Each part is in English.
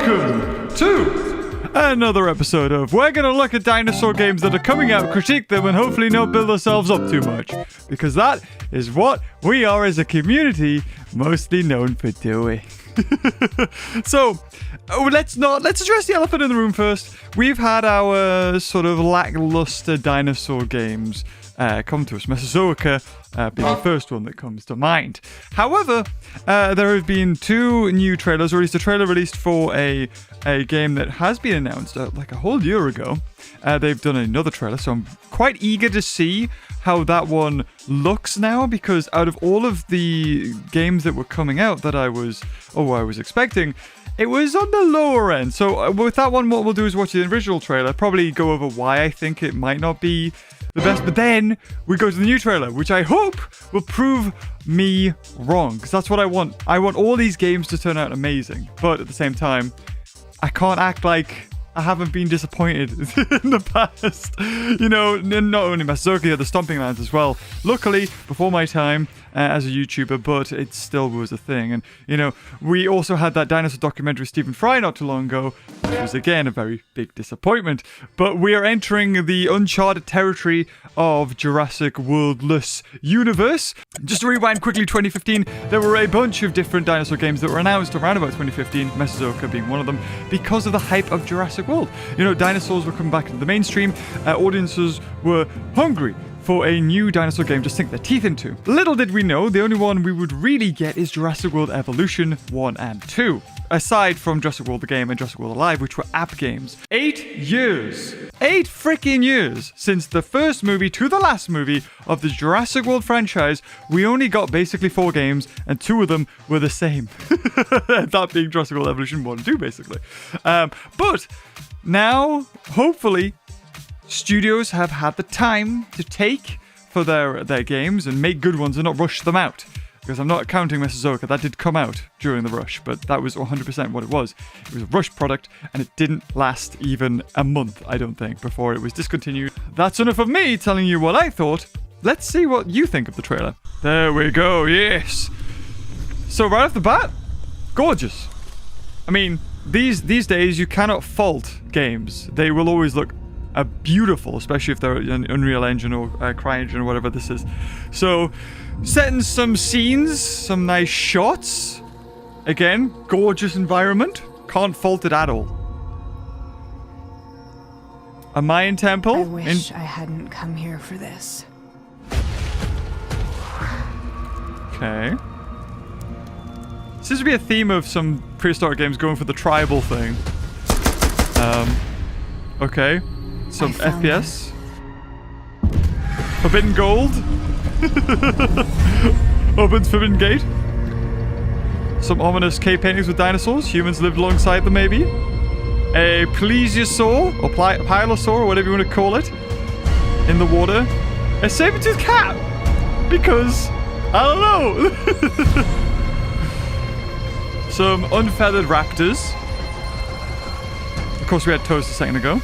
Welcome to another episode of We're Gonna Look at Dinosaur games that are coming out, critique them, and hopefully not build ourselves up too much. Because that is what we are as a community mostly known for doing. So, let's address the elephant in the room first. We've had our sort of lackluster dinosaur games come to us. Mesozoica being the first one that comes to mind. However, there have been two new trailers, or at least a trailer released for a game that has been announced like a whole year ago. They've done another trailer, so I'm quite eager to see how that one looks now, because out of all of the games that were coming out that I was expecting, it was on the lower end. So with that one, what we'll do is watch the original trailer, probably go over why I think it might not be the best, but then we go to the new trailer, which I hope will prove me wrong, because that's what I want. I want all these games to turn out amazing, but at the same time, I can't act like I haven't been disappointed in the past. You know, not only Mesozoica, the Stomping Lands as well. Luckily, before my time as a YouTuber, but it still was a thing. And, you know, we also had that dinosaur documentary with Stephen Fry not too long ago, which was, again, a very big disappointment. But we are entering the uncharted territory of Jurassic World-less universe. Just to rewind quickly, 2015, there were a bunch of different dinosaur games that were announced around about 2015, Mesozoica being one of them, because of the hype of Jurassic World. You know, dinosaurs were coming back into the mainstream. Audiences were hungry for a new dinosaur game to sink their teeth into. Little did we know, the only one we would really get is Jurassic World Evolution 1 and 2. Aside from Jurassic World the game and Jurassic World Alive, which were app games. 8 years. 8 freaking years since the first movie to the last movie of the Jurassic World franchise. We only got basically 4 games, and 2 of them were the same. That being Jurassic World Evolution 1 and 2, basically. But now, hopefully, studios have had the time to take for their games and make good ones and not rush them out. Because I'm not counting Mesozoica, that did come out during the rush, but that was 100% what it was. It was a rush product, and it didn't last even a month, I don't think, before it was discontinued. That's enough of me telling you what I thought. Let's see what you think of the trailer. There we go, yes. So right off the bat, gorgeous. I mean, these days you cannot fault games. They will always look beautiful, especially if they're an Unreal Engine or CryEngine or whatever this is. So, setting some scenes, some nice shots. Again, gorgeous environment. Can't fault it at all. A Mayan temple. I wish I hadn't come here for this. Okay. Seems to be a theme of some prehistoric games going for the tribal thing. Okay. Some FPS. Forbidden Gold. Opens Forbidden Gate. Some ominous cave paintings with dinosaurs. Humans lived alongside them, maybe. A plesiosaur, or pilosaur, or whatever you want to call it, in the water. A saber-toothed cat! Because, I don't know. Some unfeathered raptors. Of course, we had Toast a second ago.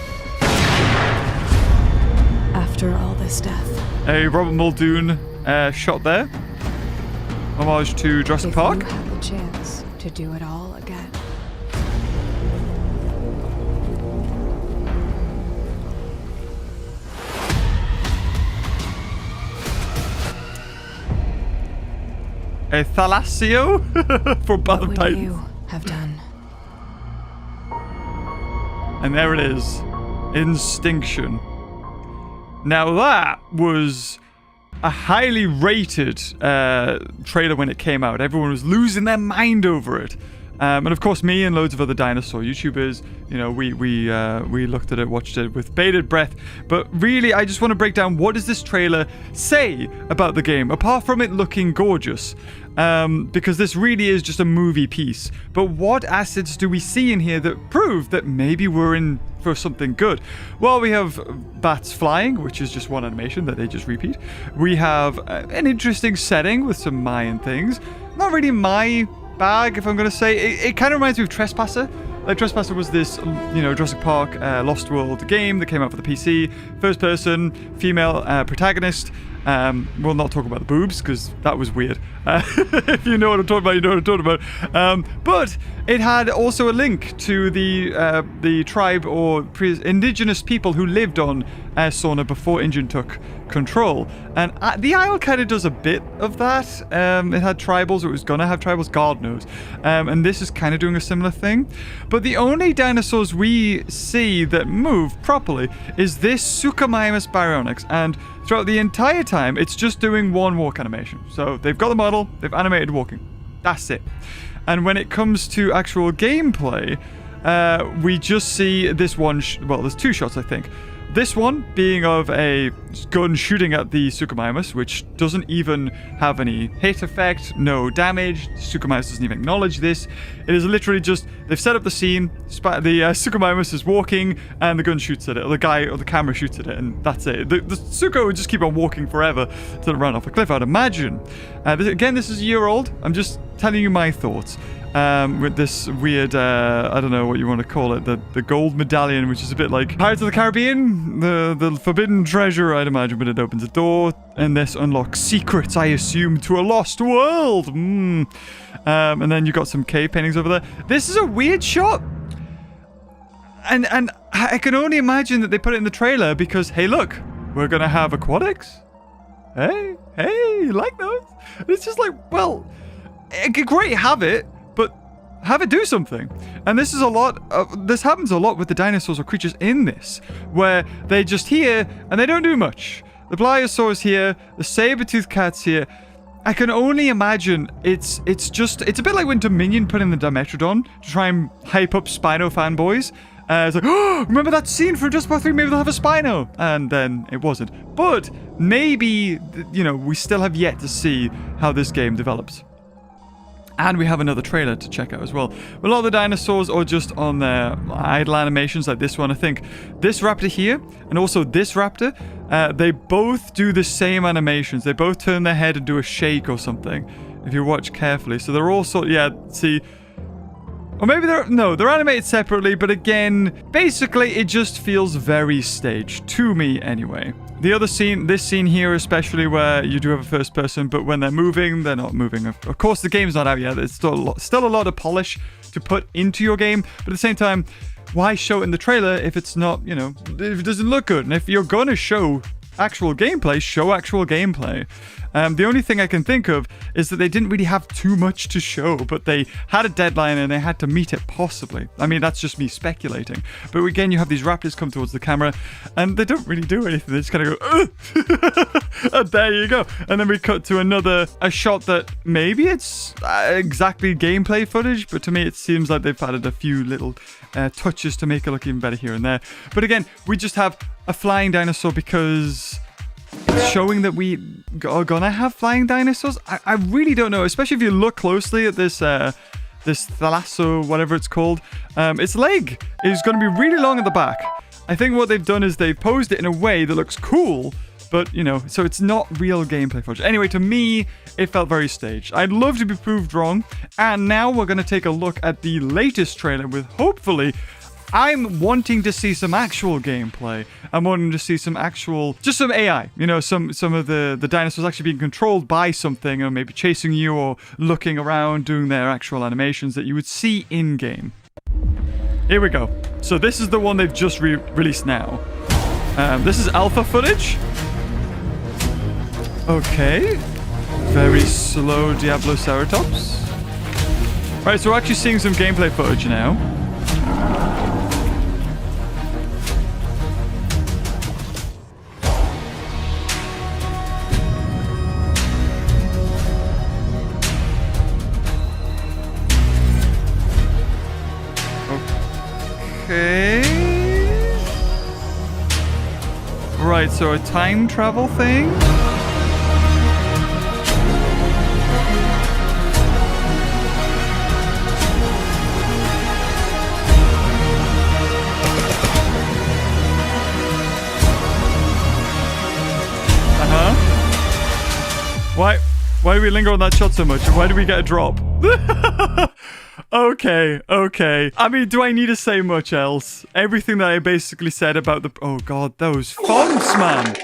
After all this death. A Robert Muldoon shot there. Homage to Jurassic Park. If you had the chance to do it all again. A Thalassio for Battle What would Titans. you have done? And there it is. Instinction. Now that was a highly rated trailer when it came out. Everyone was losing their mind over it. And of course, me and loads of other dinosaur YouTubers, you know, we looked at it, watched it with bated breath. But really, I just want to break down, what does this trailer say about the game, apart from it looking gorgeous? Because this really is just a movie piece. But what assets do we see in here that prove that maybe we're in for something good? Well, we have bats flying, which is just one animation that they just repeat. We have an interesting setting with some Mayan things. Not really my bag, if I'm going to say. It kind of reminds me of Trespasser. Like, Trespasser was this, you know, Jurassic Park Lost World game that came out for the PC. First person, female protagonist. We'll not talk about the boobs because that was weird. If you know what I'm talking about, you know what I'm talking about. But it had also a link to the tribe or indigenous people who lived on Sauna before Injun took control. And the Isle kind of does a bit of that. It had tribals, or it was going to have tribals, God knows. And this is kind of doing a similar thing. But the only dinosaurs we see that move properly is this Suchomimus baryonyx. And throughout the entire time, it's just doing one walk animation. So they've got the model, they've animated walking. That's it. And when it comes to actual gameplay, we just see this one, well, there's two shots, I think. This one being of a gun shooting at the Suchomimus, which doesn't even have any hit effect, no damage. Suchomimus doesn't even acknowledge this. It is literally just, they've set up the scene, the Suchomimus is walking, and the gun shoots at it, or the guy or the camera shoots at it, and that's it. The Sucho would just keep on walking forever to run off a cliff, I'd imagine. Again, this is a year old. I'm just telling you my thoughts. With this weird, I don't know what you want to call it, the gold medallion, which is a bit like Pirates of the Caribbean, the forbidden treasure, I'd imagine, but it opens a door, and this unlocks secrets, I assume, to a lost world. And then you got some cave paintings over there. This is a weird shot. And I can only imagine that they put it in the trailer because, hey, look, we're going to have aquatics. Hey, you like those? It's just like, well, great, have it. But have it do something. And this is this happens a lot with the dinosaurs or creatures in this, where they just here and they don't do much. The pliosaur's here, the saber-toothed cat's here. I can only imagine it's a bit like when Dominion put in the Dimetrodon to try and hype up Spino fanboys. It's like, oh, remember that scene from Jurassic Park 3? Maybe they'll have a Spino. And then it wasn't. But maybe, we still have yet to see how this game develops. And we have another trailer to check out as well. A lot of the dinosaurs are just on their idle animations, like this one. I think this raptor here and also this raptor, they both do the same animations. They both turn their head and do a shake or something, if you watch carefully. So they're all see... Or maybe they're animated separately, but again, basically it just feels very staged, to me anyway. The other scene, this scene here especially, where you do have a first person, but when they're moving, they're not moving. Of course, the game's not out yet. There's still a lot of polish to put into your game, but at the same time, why show it in the trailer if it's not, if it doesn't look good? And if you're going to show actual gameplay, show actual gameplay. The only thing I can think of is that they didn't really have too much to show, but they had a deadline and they had to meet it possibly. I mean, that's just me speculating. But again, you have these raptors come towards the camera and they don't really do anything. They just kind of go, and there you go. And then we cut to a shot that maybe it's exactly gameplay footage, but to me it seems like they've added a few little touches to make it look even better here and there. But again, we just have a flying dinosaur because it's showing that we are gonna have flying dinosaurs. I really don't know, especially if you look closely at this thalasso, whatever it's called. Its leg is gonna be really long at the back. I think what they've done is they've posed it in a way that looks cool, but so it's not real gameplay footage. Anyway, to me, it felt very staged. I'd love to be proved wrong. And now we're gonna take a look at the latest trailer with hopefully. I'm wanting to see some actual gameplay. I'm wanting to see some AI. Some of the dinosaurs actually being controlled by something, or maybe chasing you or looking around, doing their actual animations that you would see in-game. Here we go. So this is the one they've just released now. This is alpha footage. Okay. Very slow Diabloceratops. Right, so we're actually seeing some gameplay footage now. Okay. Right, so a time travel thing? Why do we linger on that shot so much? And why do we get a drop? Okay. I mean, do I need to say much else? Everything that I basically said about oh god, those fonts, man.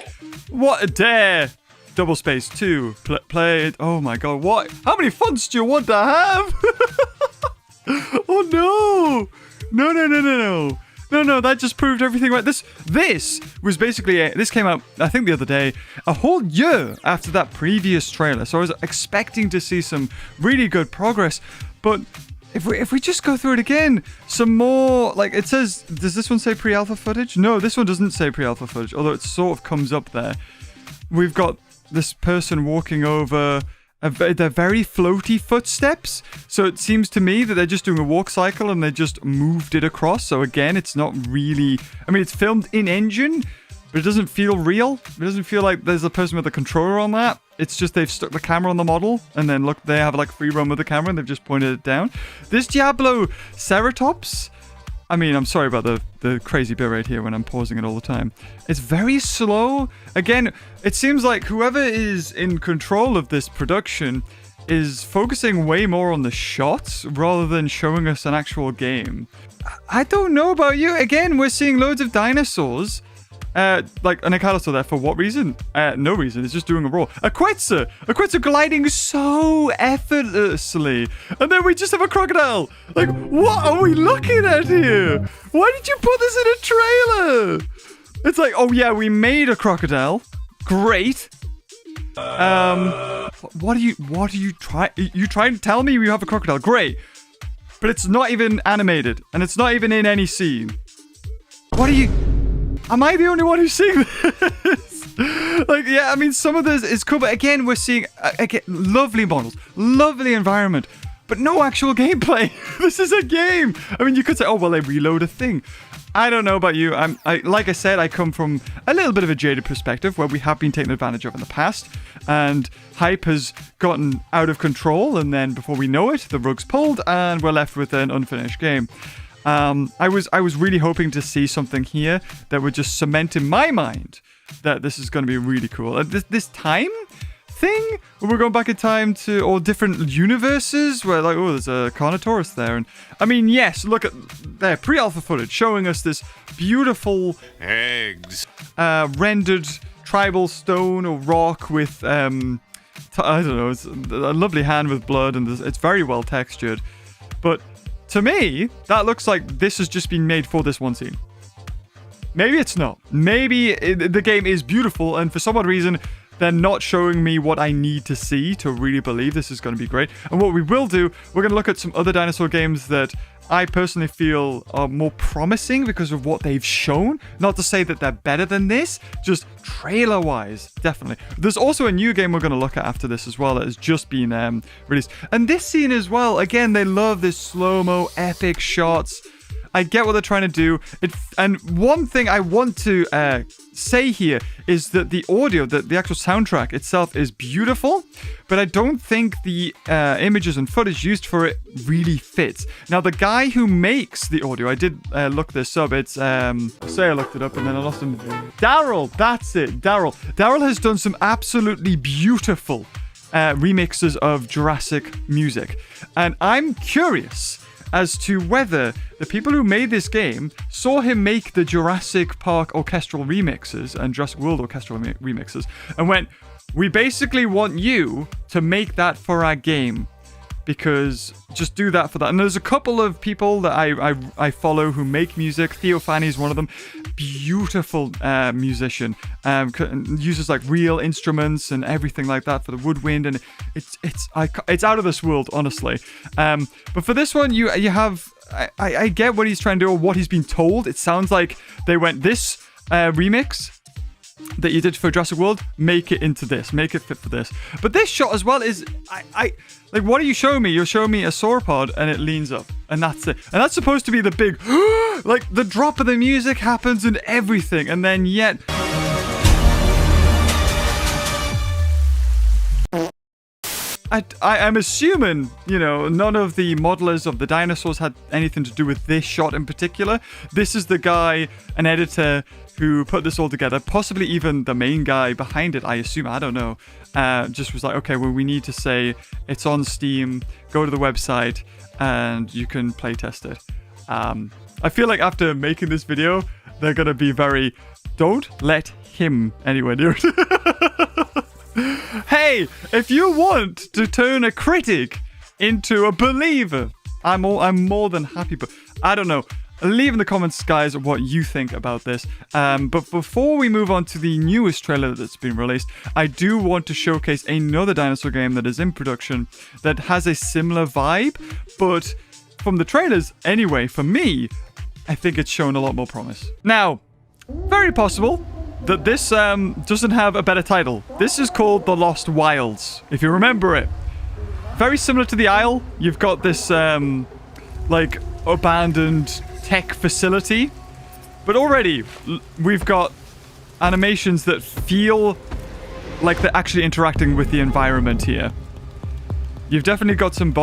What a dare. double space 2, play it. Oh my god, what? How many fonts do you want to have? Oh no! No, that just proved everything right. This was basically, this came out, I think the other day, a whole year after that previous trailer. So I was expecting to see some really good progress. But if we just go through it again, some more, like it says, does this one say pre-alpha footage? No, this one doesn't say pre-alpha footage, although it sort of comes up there. We've got this person walking over they're very floaty footsteps. So it seems to me that they're just doing a walk cycle and they just moved it across. So again, it's not really, I mean, it's filmed in engine, but it doesn't feel real. It doesn't feel like there's a person with a controller on that. It's just they've stuck the camera on the model and then look, they have like free run with the camera and they've just pointed it down. This Diablo Ceratops, I mean, I'm sorry about the crazy bit right here when I'm pausing it all the time. It's very slow. Again, it seems like whoever is in control of this production is focusing way more on the shots rather than showing us an actual game. I don't know about you. Again, we're seeing loads of dinosaurs. Like an Ecalosaur there for what reason? No reason. It's just doing a roar. A Quetzal gliding so effortlessly. And then we just have a crocodile. Like, what are we looking at here? Why did you put this in a trailer? It's like, oh yeah, we made a crocodile. Great. What are you trying to tell me you have a crocodile? Great. But it's not even animated. And it's not even in any scene. What are you... Am I the only one who's seeing this? Like, yeah, I mean, some of this is cool, but again, we're seeing again, lovely models, lovely environment, but no actual gameplay. This is a game. I mean, you could say, oh, well, they reload a thing. I don't know about you. Like I said, I come from a little bit of a jaded perspective where we have been taken advantage of in the past, and hype has gotten out of control, and then before we know it, the rug's pulled, and we're left with an unfinished game. I was really hoping to see something here that would just cement in my mind that this is going to be really cool. This time thing, where we're going back in time to all different universes, where like, oh, there's a Carnotaurus there, and I mean, yes, look at there, pre-alpha footage showing us this beautiful eggs, rendered tribal stone or rock with I don't know, it's a lovely hand with blood, and it's very well textured, but. To me, that looks like this has just been made for this one scene. Maybe it's not. Maybe the game is beautiful, and for some odd reason, they're not showing me what I need to see to really believe this is going to be great. And what we will do, we're going to look at some other dinosaur games that I personally feel are more promising because of what they've shown. Not to say that they're better than this, just trailer-wise, definitely. There's also a new game we're going to look at after this as well that has just been released. And this scene as well, again, they love this slow-mo, epic shots. I get what they're trying to do. And one thing I want to say here is that the audio, the actual soundtrack itself is beautiful, but I don't think the images and footage used for it really fits. Now, the guy who makes the audio, I did look this up. It's, say I looked it up and then I lost him. Daryl, that's it, Daryl. Daryl has done some absolutely beautiful remixes of Jurassic music. And I'm curious as to whether the people who made this game saw him make the Jurassic Park orchestral remixes and Jurassic World orchestral remixes and went, we basically want you to make that for our game, because just do that for that. And there's a couple of people that I follow who make music. Theo Fanny's one of them. Beautiful musician. Uses like real instruments and everything like that for the woodwind, and it's out of this world, honestly. But for this one, you have I get what he's trying to do or what he's been told. It sounds like they went, this remix that you did for Jurassic World, make it into this, make it fit for this. But this shot as well is, like, what are you showing me? You're showing me a sauropod and it leans up, and that's it. And that's supposed to be the big, like, the drop of the music happens and everything, and then yet... I'm assuming, you know, none of the modelers of the dinosaurs had anything to do with this shot in particular. This is the guy, an editor, who put this all together, possibly even the main guy behind it, I assume, I don't know, just was like, okay, well, we need to say it's on Steam, go to the website, and you can play test it. I feel like after making this video, they're going to be very, don't let him anywhere near it. Hey, if you want to turn a critic into a believer, I'm more than happy. But I don't know. Leave in the comments, guys, what you think about this. But before we move on to the newest trailer that's been released, I do want to showcase another dinosaur game that is in production that has a similar vibe. But from the trailers, anyway, for me, I think it's shown a lot more promise. Now, very possible that this doesn't have a better title. This is called The Lost Wilds, if you remember it. Very similar to The Isle. You've got this, like, abandoned tech facility. But already, we've got animations that feel like they're actually interacting with the environment here. You've definitely got some...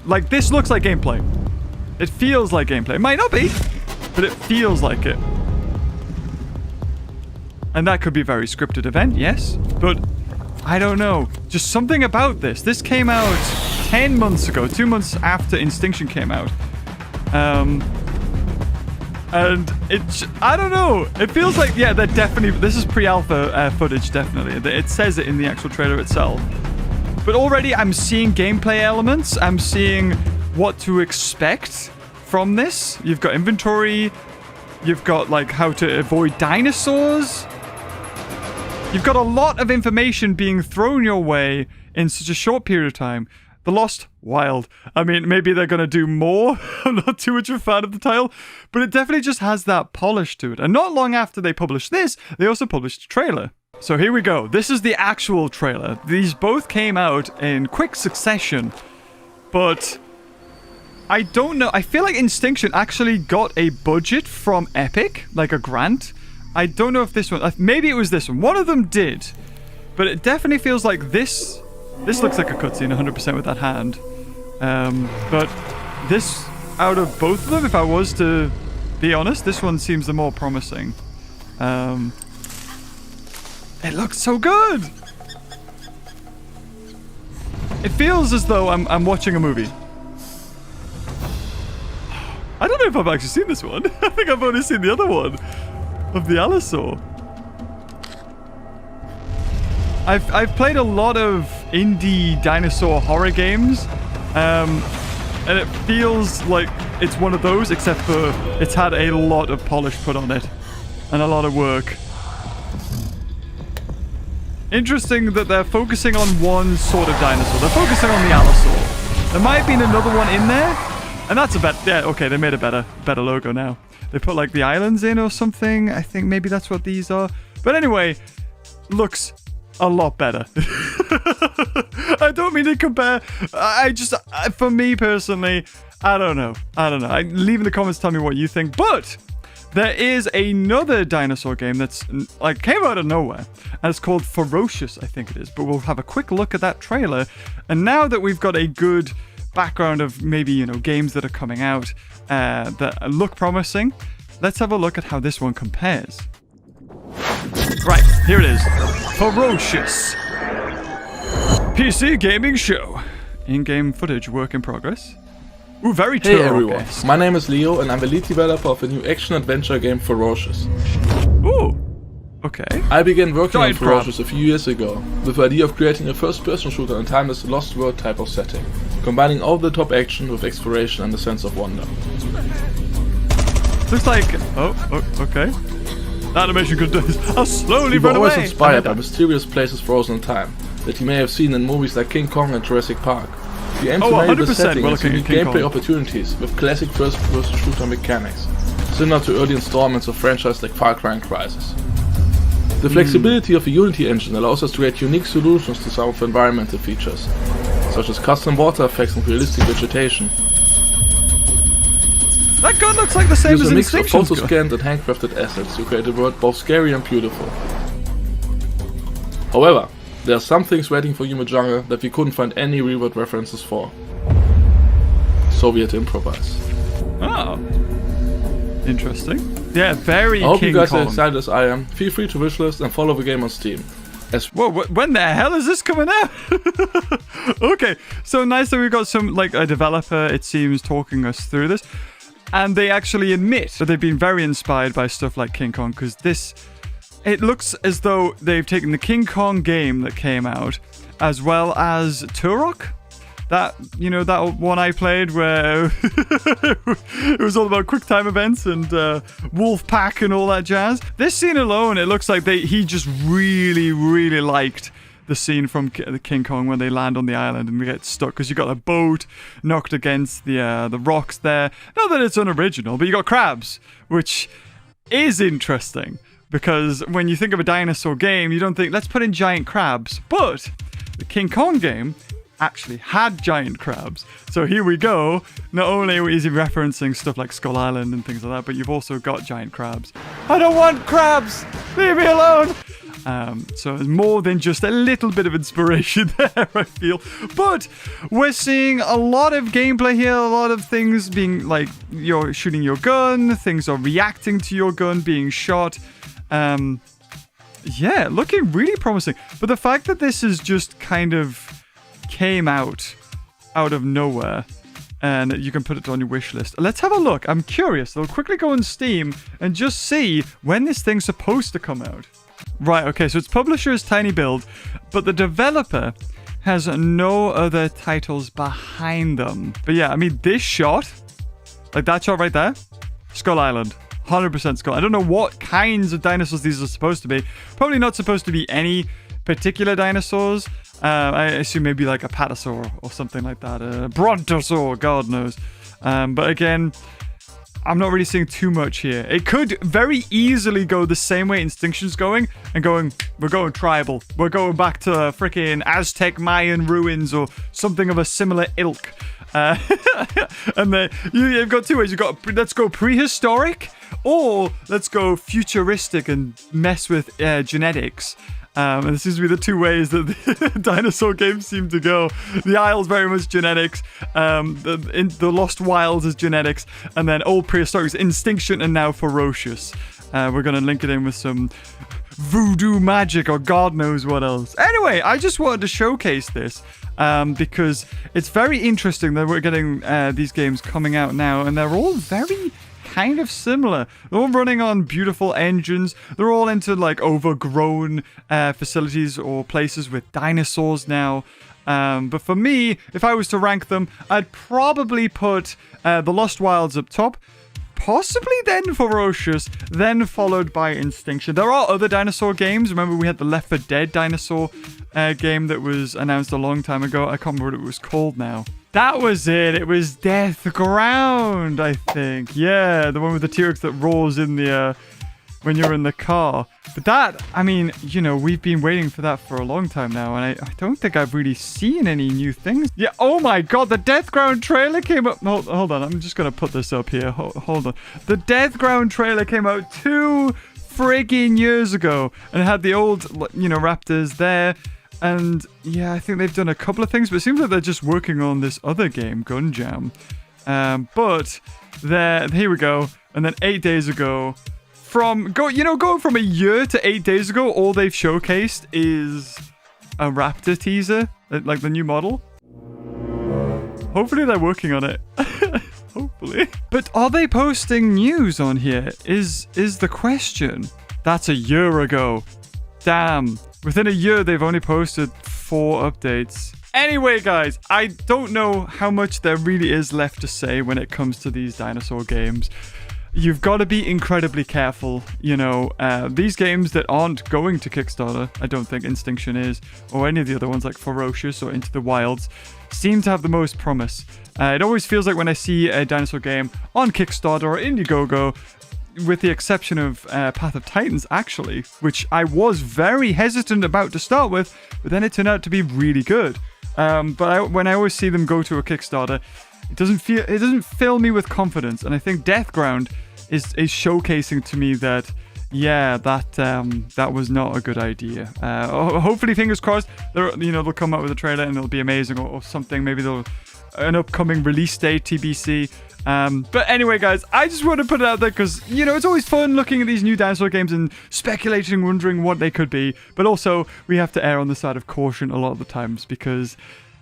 like, this looks like gameplay. It feels like gameplay. It might not be, but it feels like it. And that could be a very scripted event, yes. But I don't know. Just something about this. This came out 10 months ago. 2 months after Instinction came out. And it's... I don't know. It feels like... Yeah, they're definitely... This is pre-alpha footage, definitely. It says it in the actual trailer itself. But already I'm seeing gameplay elements. I'm seeing what to expect from this. You've got inventory. You've got, like, how to avoid dinosaurs. You've got a lot of information being thrown your way in such a short period of time. The Lost Wild. I mean, maybe they're going to do more. I'm not too much of a fan of the title. But it definitely just has that polish to it. And not long after they published this, they also published a trailer. So here we go. This is the actual trailer. These both came out in quick succession. But I don't know. I feel like Instinction actually got a budget from Epic, like a grant. I don't know if this one... Maybe it was this one. One of them did. But it definitely feels like this... This looks like a cutscene 100% with that hand. But this, out of both of them, if I was to be honest, this one seems the more promising. It looks so good! It feels as though I'm watching a movie. I don't know if I've actually seen this one. I think I've only seen the other one. Of the Dinosaur. I've played a lot of indie dinosaur horror games, and it feels like it's one of those, except for it's had a lot of polish put on it, and a lot of work. Interesting that they're focusing on one sort of dinosaur. They're focusing on the Allosaur. There might have been another one in there, and that's a better... Yeah, okay, they made a better logo now. They put, like, the islands in or something. I think maybe that's what these are. But anyway, looks a lot better. I don't mean to compare. I just... For me, personally, I don't know. Leave in the comments, tell me what you think. But there is another dinosaur game that's, like, came out of nowhere. And it's called Ferocious, I think it is. But we'll have a quick look at that trailer. And now that we've got a good background of maybe, you know, games that are coming out that look promising, let's have a look at how this one compares. Right, here it is. Ferocious. PC gaming show. In-game footage, work in progress. Ooh, very Hey Turok-esque. everyone, my name is Leo and I'm the lead developer of the new action-adventure game Ferocious. Ooh, okay. I began working on Giant Ferocious a few years ago, with the idea of creating a first-person shooter in a timeless Lost World type of setting, combining over-the-top action with exploration and a sense of wonder. Looks like... Oh, okay. The animation could do this. I'll slowly We were run always away. inspired by mysterious places frozen in time, that you may have seen in movies like King Kong and Jurassic Park. We aim to marry the 100% setting and unique King gameplay Kong. opportunities with classic first-person shooter mechanics, similar to early installments of franchises like Far Cry and Crysis. The flexibility of the Unity engine allows us to create unique solutions to some of the environmental features, such as custom water effects and realistic vegetation. That gun looks like the same Use as a mix of Instinction's gun. photo-scanned and handcrafted assets to create a world both scary and beautiful. However, there are some things waiting for Human Jungle that we couldn't find any real-world references for. So we had to improvise. Oh. Interesting. Yeah, very I hope King you guys Kong. are excited as I am. Feel free to wishlist and follow the game on Steam. Whoa, when the hell is this coming out? Okay, so nice that we've got some, like, a developer, it seems, talking us through this. And they actually admit that they've been very inspired by stuff like King Kong, because this it looks as though they've taken the King Kong game that came out, as well as Turok. That, you know, that one I played where it was all about quick time events and wolf pack and all that jazz. This scene alone, it looks like he just really, really liked the scene from the King Kong when they land on the island and they get stuck because you got a boat knocked against the rocks there. Not that it's unoriginal, but you got crabs, which is interesting because when you think of a dinosaur game, you don't think, let's put in giant crabs. But the King Kong game actually had giant crabs. So here we go. Not only is he referencing stuff like Skull Island and things like that, but you've also got giant crabs. I don't want crabs! Leave me alone! So it's more than just a little bit of inspiration there, I feel. But we're seeing a lot of gameplay here, a lot of things being like you're shooting your gun, things are reacting to your gun being shot. Yeah, looking really promising. But the fact that this is just kind of came out of nowhere and you can put it on your wish list. Let's have a look. I'm curious. I'll quickly go on Steam and just see when this thing's supposed to come out. Right, okay, so its publisher is Tiny Build, but the developer has no other titles behind them. But yeah, I mean, this shot, like that shot right there, Skull Island. 100% Skull. I don't know what kinds of dinosaurs these are supposed to be. Probably not supposed to be any particular dinosaurs. I assume maybe like a patasaur or something like that. A brontosaur, God knows. But again, I'm not really seeing too much here. It could very easily go the same way Instinction's going and we're going tribal. We're going back to freaking Aztec Mayan ruins or something of a similar ilk. And then you've got two ways. You've got let's go prehistoric or let's go futuristic and mess with genetics. And this seems to be the two ways that the dinosaur games seem to go. The Isle's very much genetics. The Lost Wilds is genetics. And then old prehistoric is Instinction and now ferocious. We're going to link it in with some voodoo magic or God knows what else. Anyway, I just wanted to showcase this because it's very interesting that we're getting these games coming out now. And they're all very kind of similar. They're all running on beautiful engines. They're all into like overgrown facilities or places with dinosaurs now. But for me, if I was to rank them, I'd probably put The Lost Wilds up top. Possibly then Ferocious, then followed by Instinction. There are other dinosaur games. Remember we had the Left 4 Dead dinosaur game that was announced a long time ago. I can't remember what it was called now. That was it. It was Death Ground, I think. Yeah, the one with the T-Rex that roars in the when you're in the car. But that, I mean, you know, we've been waiting for that for a long time now, and I don't think I've really seen any new things. Yeah, oh my god, the Death Ground trailer came up. Hold on, I'm just going to put this up here. Hold on. The Death Ground trailer came out 2 friggin' years ago, and it had the old, you know, raptors there. And yeah, I think they've done a couple of things, but it seems like they're just working on this other game, Gun Jam. But here we go. And then 8 days ago, going from a year to 8 days ago, all they've showcased is a raptor teaser, like the new model. Hopefully they're working on it. Hopefully. But are they posting news on here? Is the question. That's a year ago. Damn. Within a year, they've only posted 4 updates. Anyway, guys, I don't know how much there really is left to say when it comes to these dinosaur games. You've got to be incredibly careful. You know, these games that aren't going to Kickstarter, I don't think Instinction is, or any of the other ones like Ferocious or Into the Wilds, seem to have the most promise. It always feels like when I see a dinosaur game on Kickstarter or Indiegogo, with the exception of Path of Titans, actually, which I was very hesitant about to start with, but then it turned out to be really good. When I always see them go to a Kickstarter, it doesn't fill me with confidence, and I think Death Ground is showcasing to me that, yeah, that was not a good idea. Hopefully, fingers crossed, they'll come out with a trailer and it'll be amazing or something. Maybe an upcoming release date, TBC. But anyway, guys, I just want to put it out there because, you know, it's always fun looking at these new dinosaur games and speculating, wondering what they could be. But also, we have to err on the side of caution a lot of the times because,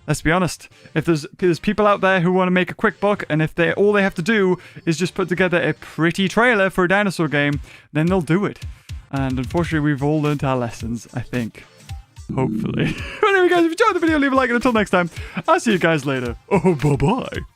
let's be honest, if there's people out there who want to make a quick buck, and if all they have to do is just put together a pretty trailer for a dinosaur game, then they'll do it. And unfortunately, we've all learned our lessons, I think. Hopefully. But anyway, guys, if you enjoyed the video, leave a like, and until next time, I'll see you guys later. Oh, bye-bye.